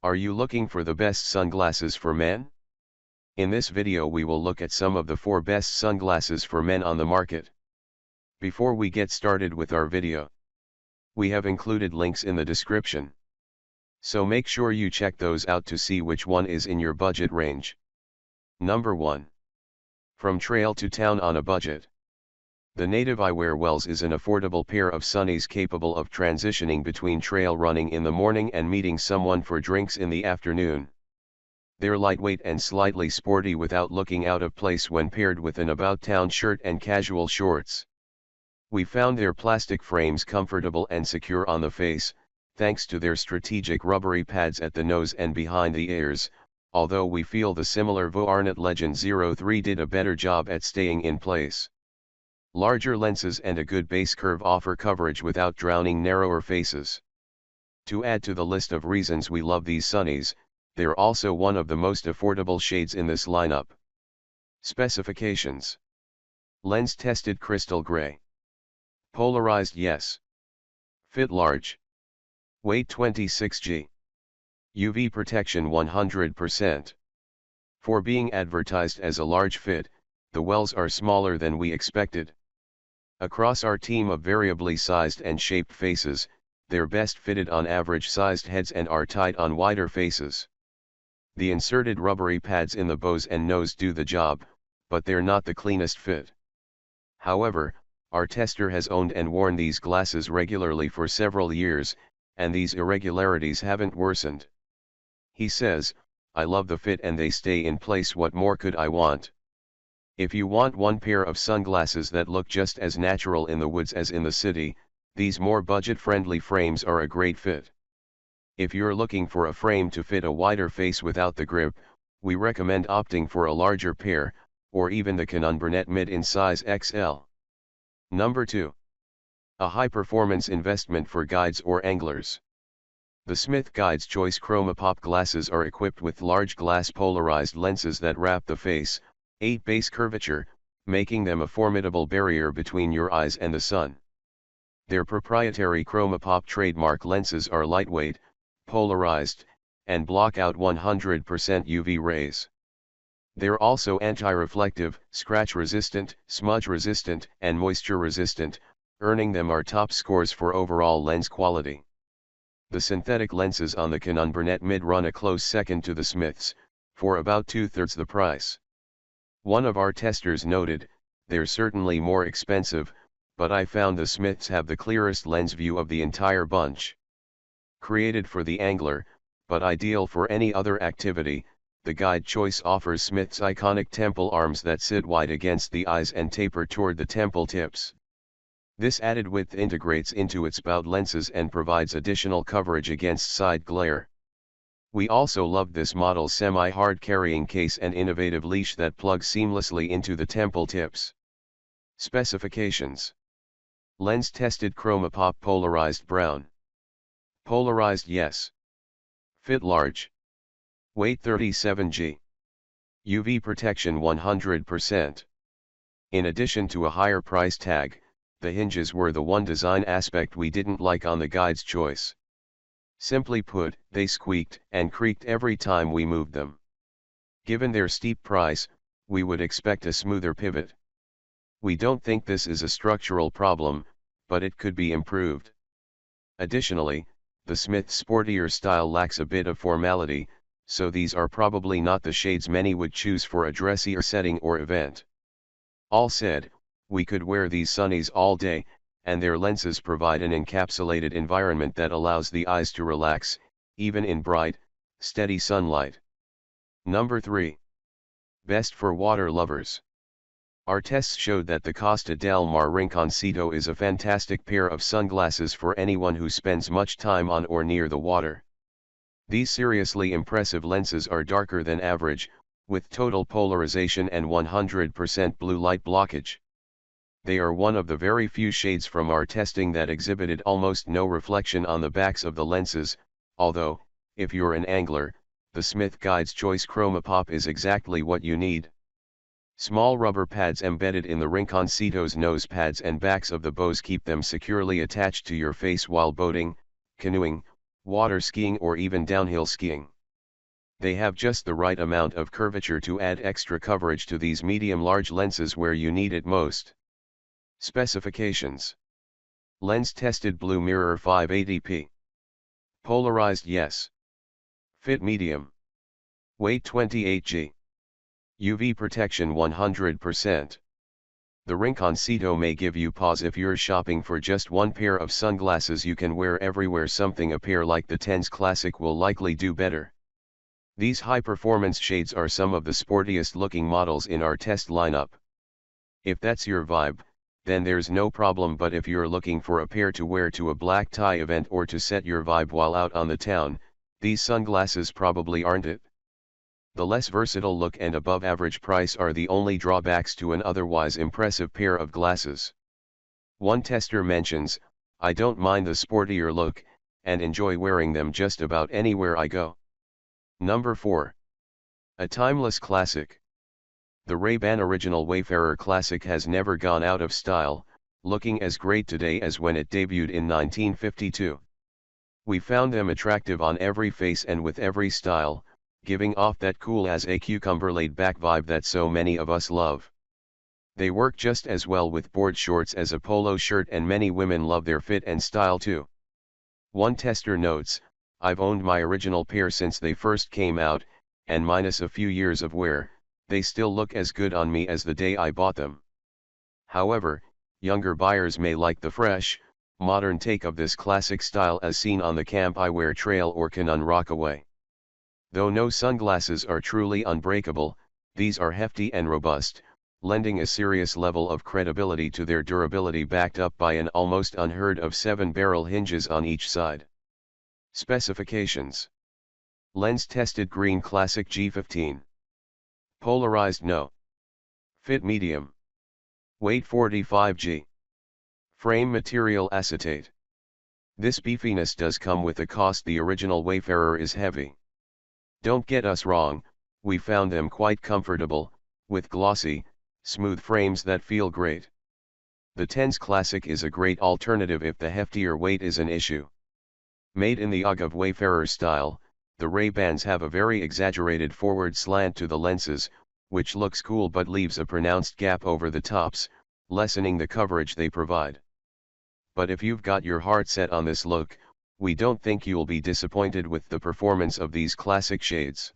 Are you looking for the best sunglasses for men? In this video we will look at some of the 4 best sunglasses for men on the market. Before we get started with our video, we have included links in the description. So make sure you check those out to see which one is in your budget range. Number 1. From trail to town on a budget. The Native Eyewear Wells is an affordable pair of sunnies capable of transitioning between trail running in the morning and meeting someone for drinks in the afternoon. They're lightweight and slightly sporty without looking out of place when paired with an about-town shirt and casual shorts. We found their plastic frames comfortable and secure on the face, thanks to their strategic rubbery pads at the nose and behind the ears, although we feel the similar Vuarnet Legend 03 did a better job at staying in place. Larger lenses and a good base curve offer coverage without drowning narrower faces. To add to the list of reasons we love these sunnies, they're also one of the most affordable shades in this lineup. Specifications: lens tested crystal gray. Polarized yes. Fit large. Weight 26 g. UV protection 100%. For being advertised as a large fit, the wells are smaller than we expected. Across our team of variably sized and shaped faces, they're best fitted on average sized heads and are tight on wider faces. The inserted rubbery pads in the bows and nose do the job, but they're not the cleanest fit. However, our tester has owned and worn these glasses regularly for several years, and these irregularities haven't worsened. He says, "I love the fit and they stay in place. What more could I want?" If you want one pair of sunglasses that look just as natural in the woods as in the city, these more budget-friendly frames are a great fit. If you're looking for a frame to fit a wider face without the grip, we recommend opting for a larger pair, or even the Canon Burnett Mid in size XL. Number 2. A high-performance investment for guides or anglers. The Smith Guide's Choice ChromaPop glasses are equipped with large glass polarized lenses that wrap the face, 8 base curvature, making them a formidable barrier between your eyes and the sun. Their proprietary ChromaPop trademark lenses are lightweight, polarized, and block out 100% UV rays. They're also anti-reflective, scratch-resistant, smudge-resistant, and moisture-resistant, earning them our top scores for overall lens quality. The synthetic lenses on the Canon Burnett Mid run a close second to the Smiths, for about 2/3 the price. One of our testers noted, "They're certainly more expensive, but I found the Smiths have the clearest lens view of the entire bunch." Created for the angler, but ideal for any other activity, the Guide Choice offers Smith's iconic temple arms that sit wide against the eyes and taper toward the temple tips. This added width integrates into its bout lenses and provides additional coverage against side glare. We also loved this model's semi-hard carrying case and innovative leash that plugs seamlessly into the temple tips. Specifications: lens tested ChromaPop polarized brown. Polarized yes. Fit large. Weight 37 g. UV protection 100%. In addition to a higher price tag, the hinges were the one design aspect we didn't like on the Guide's Choice. Simply put, they squeaked and creaked every time we moved them. Given their steep price, we would expect a smoother pivot. We don't think this is a structural problem, but it could be improved. Additionally, the Smith's sportier style lacks a bit of formality, so these are probably not the shades many would choose for a dressier setting or event. All said, we could wear these sunnies all day, and their lenses provide an encapsulated environment that allows the eyes to relax, even in bright, steady sunlight. Number 3. Best for water lovers. Our tests showed that the Costa del Mar Rinconcito is a fantastic pair of sunglasses for anyone who spends much time on or near the water. These seriously impressive lenses are darker than average, with total polarization and 100% blue light blockage. They are one of the very few shades from our testing that exhibited almost no reflection on the backs of the lenses, although, if you're an angler, the Smith Guide's Choice ChromaPop is exactly what you need. Small rubber pads embedded in the Rinconcito's nose pads and backs of the bows keep them securely attached to your face while boating, canoeing, water skiing or even downhill skiing. They have just the right amount of curvature to add extra coverage to these medium-large lenses where you need it most. Specifications. Lens tested blue mirror 580p. Polarized yes. Fit medium. Weight 28 g. UV protection 100%. The Rinconcito may give you pause if you're shopping for just one pair of sunglasses you can wear everywhere. Something a pair like the Tens Classic will likely do better. These high-performance shades are some of the sportiest looking models in our test lineup. If that's your vibe, then there's no problem, but if you're looking for a pair to wear to a black tie event or to set your vibe while out on the town, these sunglasses probably aren't it. The less versatile look and above average price are the only drawbacks to an otherwise impressive pair of glasses. One tester mentions, "I don't mind the sportier look, and enjoy wearing them just about anywhere I go." Number 4. A timeless classic. The Ray-Ban Original Wayfarer Classic has never gone out of style, looking as great today as when it debuted in 1952. We found them attractive on every face and with every style, giving off that cool as a cucumber laid-back vibe that so many of us love. They work just as well with board shorts as a polo shirt, and many women love their fit and style too. One tester notes, "I've owned my original pair since they first came out, and minus a few years of wear, they still look as good on me as the day I bought them." However, younger buyers may like the fresh, modern take of this classic style as seen on the Camp Eyewear trail or Canon Rockaway. Though no sunglasses are truly unbreakable, these are hefty and robust, lending a serious level of credibility to their durability, backed up by an almost unheard of 7-barrel hinges on each side. Specifications. Lens tested green classic G15. Polarized no. Fit medium. Weight 45 g. Frame material acetate. This beefiness does come with a cost. The original Wayfarer is heavy. Don't get us wrong, we found them quite comfortable, with glossy, smooth frames that feel great. The Tens Classic is a great alternative if the heftier weight is an issue. Made in the UGG of Wayfarer style, the Ray-Bans have a very exaggerated forward slant to the lenses, which looks cool but leaves a pronounced gap over the tops, lessening the coverage they provide. But if you've got your heart set on this look, we don't think you'll be disappointed with the performance of these classic shades.